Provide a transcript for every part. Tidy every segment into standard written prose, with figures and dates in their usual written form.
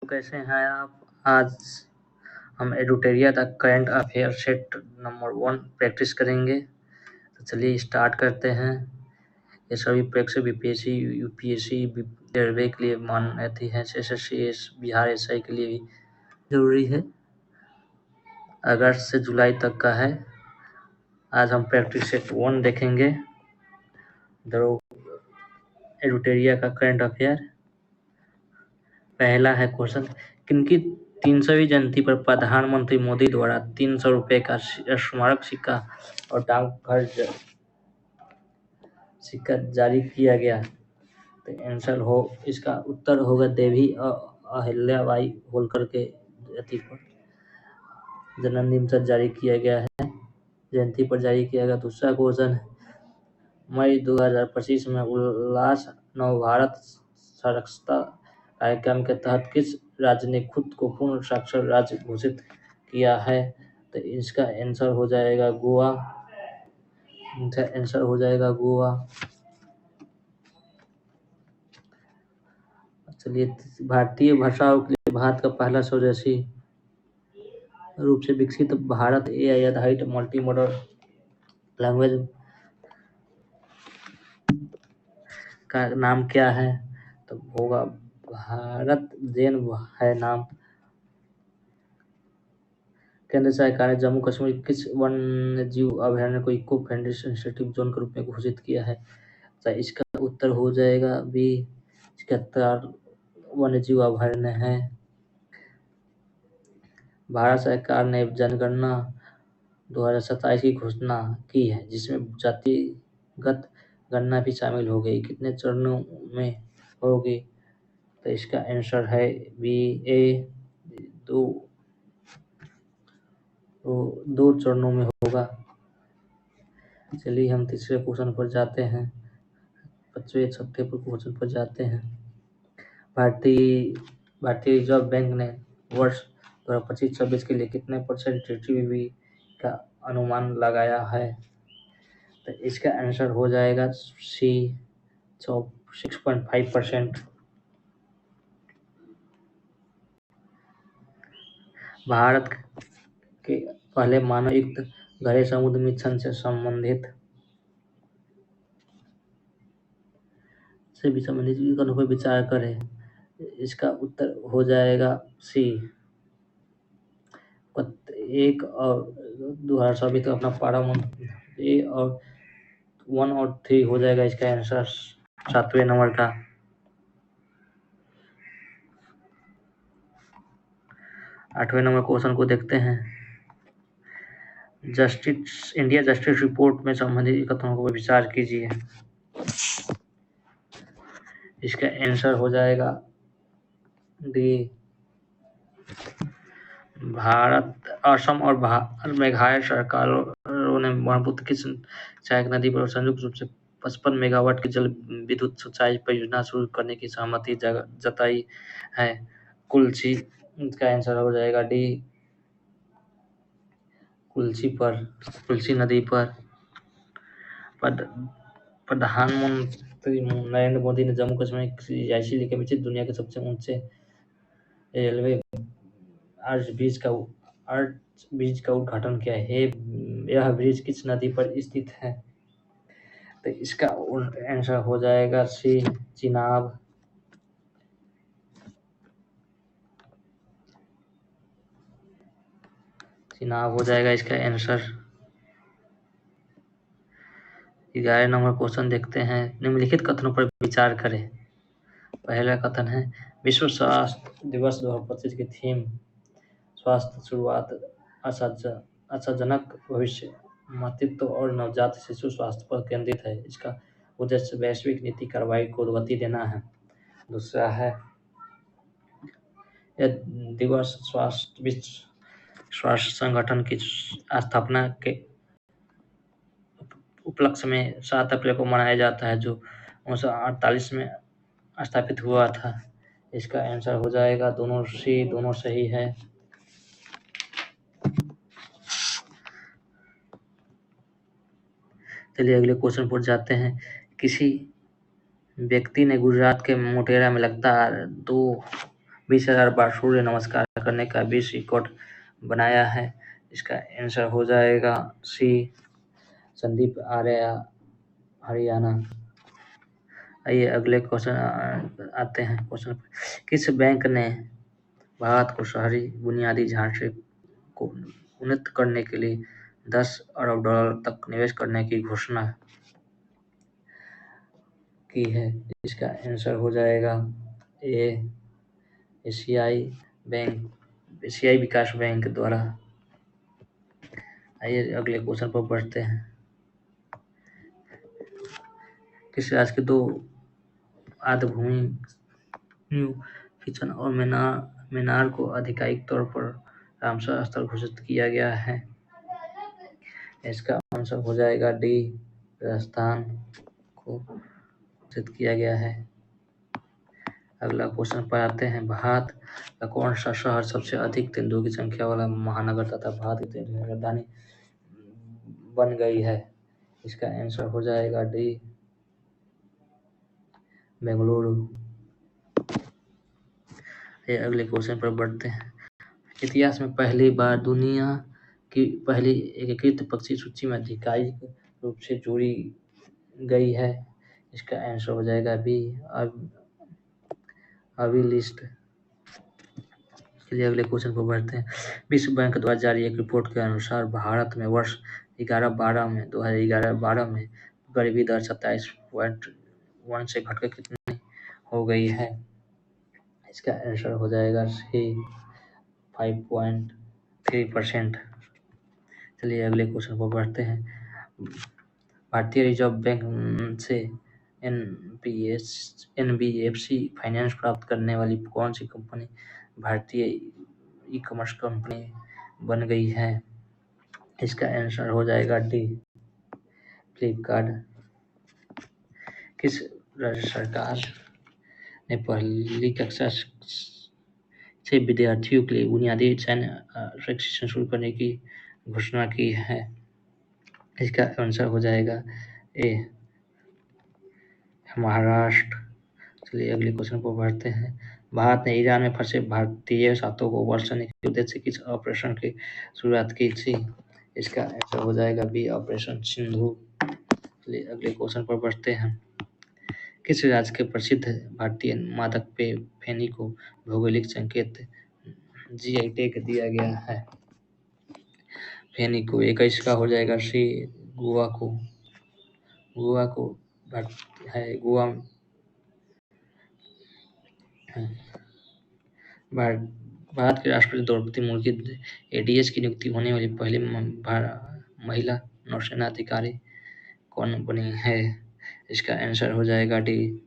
कैसे हैं आप? आज हम Edutoria the current affair set number 1 practice करेंगे। तो चलिए स्टार्ट करते हैं। ये सभी परीक्षा बीपीएससी, यूपीएससी, रेलवे के लिए मान्यता है, एसएससी, बिहार एसआई के लिए भी जरूरी है। अगस्त से जुलाई तक का है। आज हम प्रैक्टिस सेट 1 देखेंगे, एडुटेरिया का करंट अफेयर। पहला है क्वेश्चन, किनकी 300वीं जयंती पर प्रधानमंत्री मोदी द्वारा 300 रुपये का स्मारक सिक्का और डाकघर सिक्का जारी किया गया? तो आंसर हो, इसका उत्तर होगा देवी अहिल्याबाई होलकर के जन्मदिन पर जारी किया गया है, जयंती पर जारी किया गया। दूसरा क्वेश्चन, मई 2025 में उल्लास नवभारत साक्षरता कार्यक्रम के तहत किस राज्य ने खुद को पूर्ण साक्षर राज्य घोषित किया है? तो इसका आंसर हो जाएगा गोवा। आंसर हो जाएगा गोवा। चलिए, भारतीय भाषाओं के लिए भारत का पहला स्वदेशी रूप से विकसित भारत एआई आधारित मल्टी मॉडल लैंग्वेज का नाम क्या है? तो होगा भारत जेन है नाम। केंद्र सरकार ने जम्मू कश्मीर किस वन्य जीव अभयारण्य को इको फ्रेंडली सेंसिटिव जोन के रूप में घोषित किया है? तो इसका उत्तर हो जाएगा बी, 71 वन्य जीव अभयारण्य है। भारत सरकार ने जनगणना 2027 की घोषणा की है, जिसमें जातिगत गणना भी शामिल हो गई। कितने चरणों में होगी? तो इसका आंसर है बी ए, दो चरणों में होगा। चलिए हम तीसरे क्वेश्चन पर जाते हैं, 25वें सप्ताह पर क्वेश्चन पर जाते हैं। भारतीय रिजर्व बैंक ने वर्ष 2025-26 के लिए कितने % जीडीपी का अनुमान लगाया है? तो इसका आंसर हो जाएगा सी, 6.5%। भारत के पहले मानव युक्त गहरे समुद्र मिशन से संबंधित विकल्प पर विचार करें। इसका उत्तर हो जाएगा सी, 1 और 2024 का अपना पारमाणु ए और 1 और 3 हो जाएगा इसका आंसर 7वें नंबर का। 8वें नंबर क्वेश्चन को देखते हैं। इंडिया जस्टिस रिपोर्ट में संबंधित कथनों पर विचार कीजिए। इसका आंसर हो जाएगा डी, भारत, असम और मेघालय सरकारों ने ब्रह्मपुत्र की सहायक नदी पर संयुक्त रूप से 55 मेगावाट की जल विद्युत सिंचाई परियोजना शुरू करने की सहमति जताई है। कुल्ची, इसका आंसर हो जाएगा डी, कुल्ची नदी पर प्रधानमंत्री नरेंद्र मोदी ने जम्मू कश्मीर की लेकर विकसित दुनिया के सबसे ऊंचे रेलवे अर्च ब्रिज का उद्घाटन किया है। यह ब्रिज किस नदी पर स्थित है? तो इसका आंसर हो जाएगा सी, चिनाब। चिनाब हो जाएगा इसका आंसर। 11 नंबर क्वेश्चन देखते हैं। निम्नलिखित कथनों पर विचार करें। पहला कथन है, विश्व स्वास्थ्य दिवस 2025 की थीम स्वास्थ्य शुरुआत, आशाजनक भविष्य, मातृत्व और नवजात शिशु स्वास्थ्य पर केंद्रित है। इसका उद्देश्य वैश्विक नीति कार्रवाई को गति देना है। दूसरा है, यह दिवस विश्व स्वास्थ्य संगठन की स्थापना के उपलक्ष्य में 7 अप्रैल को मनाया जाता है, जो 1948 में स्थापित हुआ था। इसका आंसर हो जाएगा दोनों सी, दोनों सही है। चलिए अगले क्वेश्चन पर जाते हैं। किसी व्यक्ति ने गुजरात के मोटेरा में लगातार 2 20,000 बार सूर्य नमस्कार करने का विश्व रिकॉर्ड बनाया है। इसका आंसर हो जाएगा सी, संदीप आर्या, हरियाणा। आइए अगले क्वेश्चन आते हैं। क्वेश्चन, किस बैंक ने भारत को शहरी बुनियादी ढांचे को उन्नत करने के लिए 10 अरब डॉलर तक निवेश करने की घोषणा की है? इसका आंसर हो जाएगा ए, एशियाई विकास बैंक द्वारा। आइए अगले क्वेश्चन पर बढ़ते हैं। किस राज्य के 2 आर्द्रभूमि न्यू किचन और मेनार को आधिकारिक तौर पर रामसर स्थल घोषित किया गया है? इसका आंसर हो जाएगा डी, राजस्थान को घोषित किया गया है। अगला क्वेश्चन पर आते हैं। भारत का कौन सा शहर सबसे अधिक तेंदुओं की संख्या वाला महानगर तथा भारत की तेंदुओं की राजधानी बन गई है? इसका आंसर हो जाएगा डी, बेंगलुरु। ये अगले क्वेश्चन पर बढ़ते हैं। इतिहास में पहली बार दुनिया की पहली एकीकृत पक्षी सूची में आधिकारिक रूप से जोड़ी गई है? इसका आंसर हो जाएगा बी, अभी लिस्ट। चलिए अगले क्वेश्चन पर बढ़ते हैं। विश्व बैंक द्वारा जारी एक रिपोर्ट के अनुसार भारत में वर्ष 2011-12 में गरीबी दर 27.1 से घटकर कितनी हो गई है? इसका आंसर हो जाएगा सी, 5.3%। चलिए अगले क्वेश्चन पर बढ़ते हैं। भारतीय रिजर्व बैंक से एनबीएफसी फाइनेंस प्राप्त करने वाली कौन सी कंपनी भारतीय ई कॉमर्स कंपनी बन गई है? इसका आंसर हो जाएगा डी, फ्लिपकार्ट। किस राज्य सरकार ने पहली कक्षा से विद्यार्थियों के लिए बुनियादी शिक्षण शुरू करने की घोषणा की है? इसका आंसर हो जाएगा ए, महाराष्ट्र। चलिए अगले क्वेश्चन पर बढ़ते हैं। भारत ने ईरान में फंसे भारतीय छात्रों को वापस लाने के उद्देश्य से किस ऑपरेशन की शुरुआत की थी? इसका आंसर हो जाएगा बी, ऑपरेशन सिंधु। चलिए अगले क्वेश्चन पर बढ़ते हैं। किस राज्य के प्रसिद्ध भारतीय मादक पेय फेनी को भौगोलिक संकेत जीआई टैग दिया गया है? फेनी को 21 का हो जाएगा सी, गोवा को है। गोवा भारत के राष्ट्रपति द्रौपदी मुर्मू की एडीएस की नियुक्ति होने वाली पहली महिला नौसेना अधिकारी कौन बनी है? इसका आंसर हो जाएगा डी,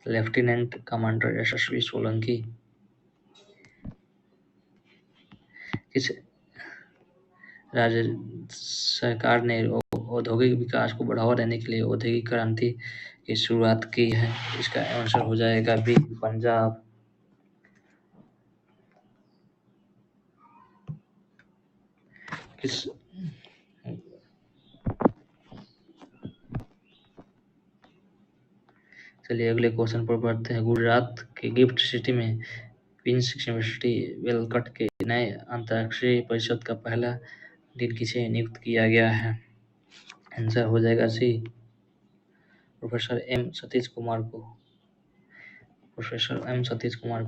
लेफ्टिनेंट कमांडर यशस्वी सोलंकी। किस राज्य सरकार ने औद्योगिक विकास को बढ़ावा देने के लिए औद्योगिक क्रांति की शुरुआत की है? इसका आंसर हो जाएगा बी, पंजाब। चलिए अगले क्वेश्चन पर बढ़ते हैं। गुजरात के गिफ्ट सिटी में क्वींस यूनिवर्सिटी वेलकट के नए अंतर्राष्ट्रीय परिषद का पहला दिन किसे नियुक्त किया गया है? आंसर हो जाएगा सी, प्रोफेसर एम सतीश कुमार को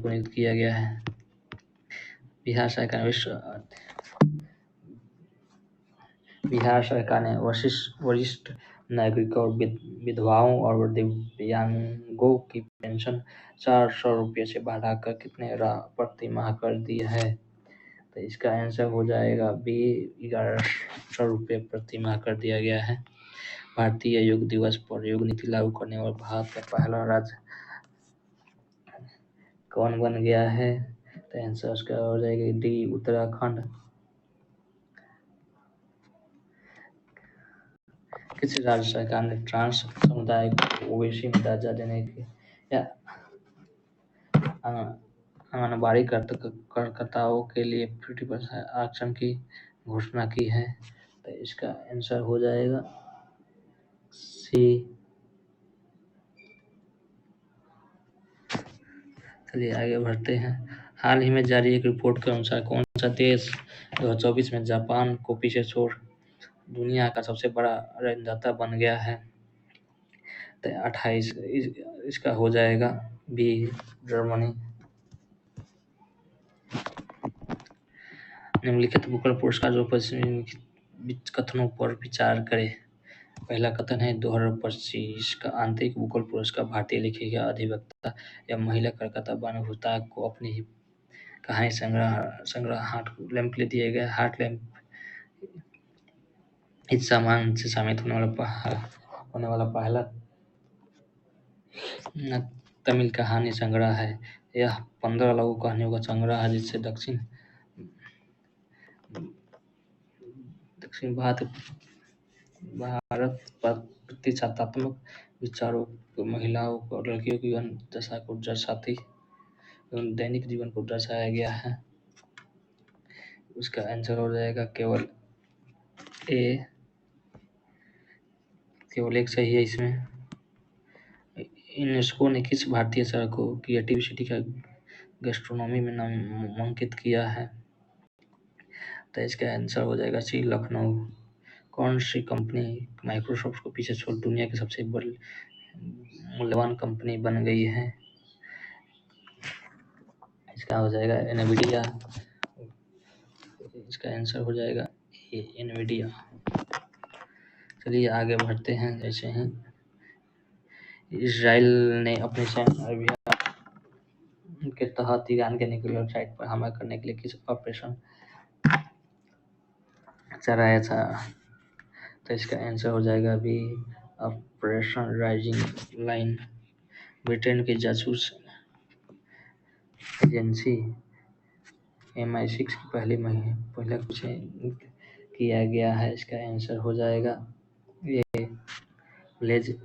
नियुक्त किया गया है। बिहार सरकार ने वरिष्ठ नागरिकों और विधवाओं और दिव्यांगों की पेंशन 400 रुपये से बढ़ाकर कितने प्रति माह कर दी है? तो इसका आंसर हो जाएगा बी, 1100 रुपये प्रति माह कर दिया गया है। भारतीय योग दिवस पर योग नीति लागू करने वाला भारत का पहला राज्य कौन बन गया है? तो आंसर उसका हो जाएगा डी, उत्तराखंड। किस राज्य सरकार ने ट्रांस समुदाय को ओबीसी में दर्जा देने के या आंगनबाड़ी कार्यकर्ताओं के लिए 50% आरक्षण की घोषणा की है? तो इसका आंसर हो जाएगा सी। चलिए आगे बढ़ते हैं। हाल ही में जारी एक रिपोर्ट के अनुसार कौन सा देश 2024 में जापान को पीछे छोड़ दुनिया का सबसे बड़ा ऋणदाता बन गया है? तो 28 इसका हो जाएगा बी, जर्मनी। निम्नलिखित भूगोल पुरस्कार जो निम्नलिखित कथनों पर विचार करें। पहला कथन है 2025 का आंतरिक भूगोल पुरस्कार भारतीय लेखिका, अधिवक्ता या महिला कलकत्ता बानो हुताक को अपनी ही कहानी संग्रह हार्ट लैम्प के लिए दिए गए। हार्ट लैम्प इस सम्मान से सम्मानित होने वाला पहला तमिल कहानी संग्रह है। यह 15 लघु कहानियों का संग्रह है जिससे दक्षिण भारत पर प्रतिष्ठात्मक विचारों, महिलाओं और लड़कियों की जीवन दशा को दर्शाती एवं दैनिक जीवन को दर्शाया गया है। उसका आंसर हो जाएगा केवल एक सही है इसमें। यूनेस्को ने किस भारतीय शहर को क्रिएटिव सिटी का गैस्ट्रोनॉमी में नामांकित किया है? तो इसका आंसर हो जाएगा सी, लखनऊ। कौन सी कंपनी माइक्रोसॉफ्ट को पीछे छोड़ दुनिया की सबसे बड़ी मूल्यवान कंपनी बन गई है? इसका हो जाएगा एनवीडिया। इसका आंसर हो जाएगा एनवीडिया। चलिए आगे बढ़ते हैं। जैसे हैं इजराइल ने अपने सैन्य अभियान के तहत ईरान के न्यूक्लियर वेबसाइट पर हमला करने के लिए किस ऑपरेशन चलाया था? तो इसका आंसर हो जाएगा B, operation rising line. Britain की जासूस एजेंसी MI6 की पहला कुछ किया गया है। इसका आंसर हो जाएगा ये, लेज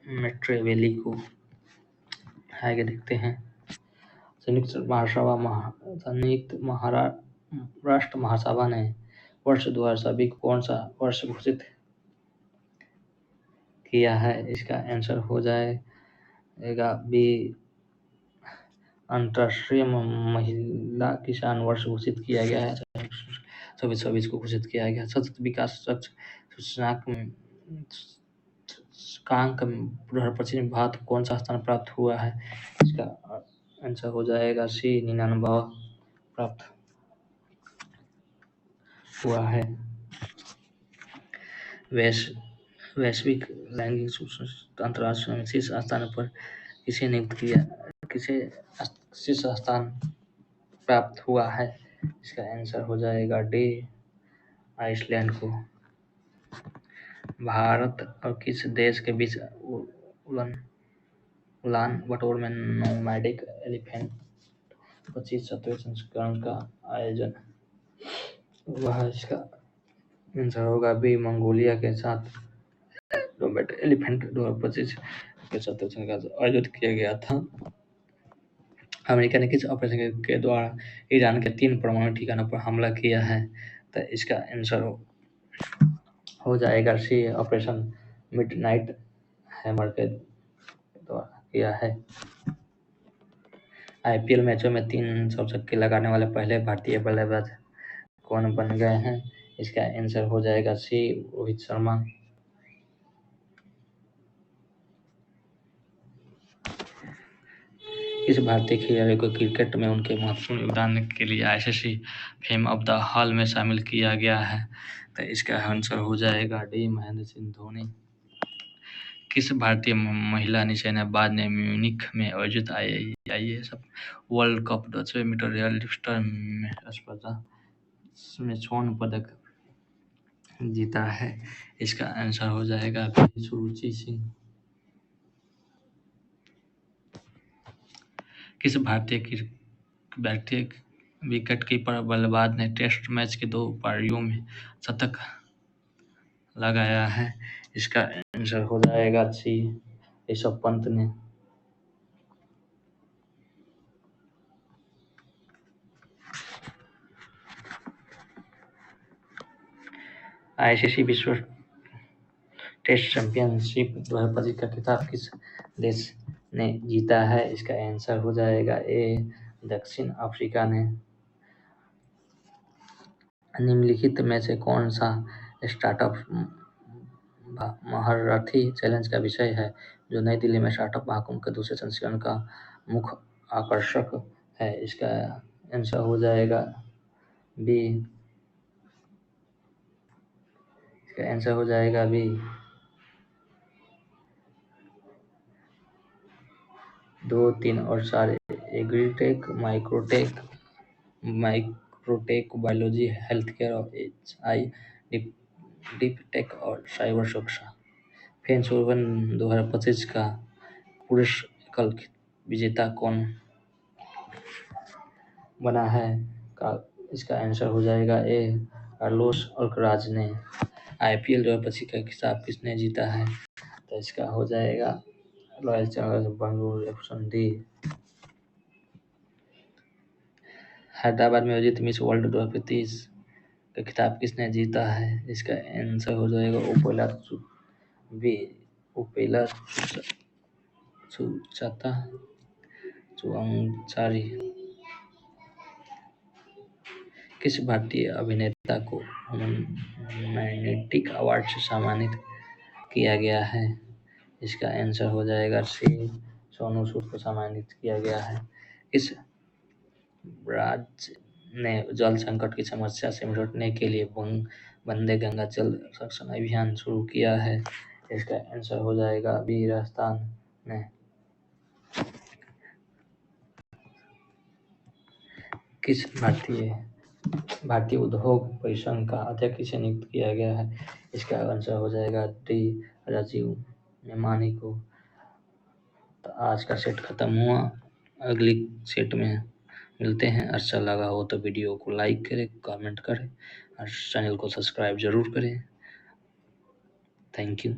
मेट्रेवेली को। आगे देखते हैं। संयुक्त राष्ट्र महासभा ने वर्ष 2026 को कौन सा वर्ष घोषित किया है? इसका आंसर हो जाएगा बी, अंतर्राष्ट्रीय महिला किसान वर्ष घोषित किया गया है। 26 को घोषित किया गया। सतत विकास सूचकांक 2025 में भारत को कौन सा स्थान प्राप्त हुआ है? इसका आंसर हो जाएगा सी, 99 प्राप्त हुआ है। वैश्विक रैंकिंग सूचकांक अंतर्राष्ट्रीय में शीर्ष स्थान पर किसे नियुक्त किया, किसे शीर्ष स्थान प्राप्त हुआ है? इसका आंसर हो जाएगा डी, आइसलैंड को। भारत और किस देश के बीच उलान बटोर में नोमैडिक एलिफेंट 25वें संस्करण का आयोजन हुआ है? इसका आंसर होगा बी, मंगोलिया के साथ नोमैडिक एलिफेंट 2025 के 7वें संस्करण का आयोजित किया गया था। अमेरिका ने किस ऑपरेशन के द्वारा ईरान के 3 परमाणु ठिकानों पर हमला किया है? तो इसका आंसर हो जाएगा सी, ऑपरेशन मिडनाइट हैमर के द्वारा किया है। IPL मैचों में 300 छक्के लगाने वाले पहले भारतीय बल्लेबाज कौन बन गए हैं? इसका आंसर हो जाएगा सी, रोहित शर्मा। इस भारतीय खिलाड़ी को क्रिकेट में उनके महत्वपूर्ण योगदान के लिए ICC fame of the hall में शामिल किया गया है? तो इसका आंसर हो जाएगा डी, महेंद्र सिंह धोनी। किस भारतीय महिला निशानेबाज ने म्यूनिख में आयोजित IAAF वर्ल्ड कप 10वें मीटर रिले लिफ्टर में स्पर्धा में स्वर्ण पदक जीता है? इसका आंसर हो जाएगा बी, सुरुचि सिंह। किस भारतीय विकेटकीपर बल्लेबाज ने टेस्ट मैच के 2 पारियों में शतक लगाया है? इसका आंसर हो जाएगा सी, ऋषभ पंत ने। ICC विश्व टेस्ट चैंपियनशिप 2025 का खिताब किस देश ने जीता है? इसका आंसर हो जाएगा ए, दक्षिण अफ्रीका ने। निम्नलिखित में से कौन सा स्टार्टअप महारथी चैलेंज का विषय है, जो नई दिल्ली में स्टार्टअप महाकुंभ के दूसरे संस्करण का मुख्य आकर्षक है? इसका आंसर हो जाएगा बी। इसका आंसर हो जाएगा बी, 2, 3 और 4। Agritech, Microtek, biology, health care और एचआई, डीप टेक और साइबर सुरक्षा। फेंस ओपन 2025 का पुरुष एकल विजेता कौन बना है? इसका आंसर हो जाएगा ए, कार्लोस अल्कराज ने। आईपीएल 2025 का खिताब किसने जीता है? तो इसका हो जाएगा royal Challengers Bengaluru, option D. Hyderabad में आयोजित मिस वर्ल्ड 2025 का खिताब किसने जीता है? इसका आंसर हो जाएगा उपेला सुचाता चुआंगचारी। किस भारतीय अभिनेता को ह्यूमैनिटी अवार्ड से सम्मानित किया गया है? इसका आंसर हो जाएगा सी, सोनू सूद को सम्मानित किया गया है। किस राज्य ने जल संकट की समस्या से निपटने के लिए वंदे गंगा जल संरक्षण अभियान शुरू किया है? इसका आंसर हो जाएगा बी, राजस्थान ने। किस भारतीय उद्योग परिसंघ का अध्यक्ष किसे नियुक्त किया गया है? इसका आंसर हो जाएगा डी, राजीव मेमानी को। तो आज का सेट खत्म हुआ, अगली सेट में मिलते हैं। अच्छा लगा हो तो वीडियो को लाइक करें, कमेंट करें और चैनल को सब्सक्राइब जरूर करें। Thank you.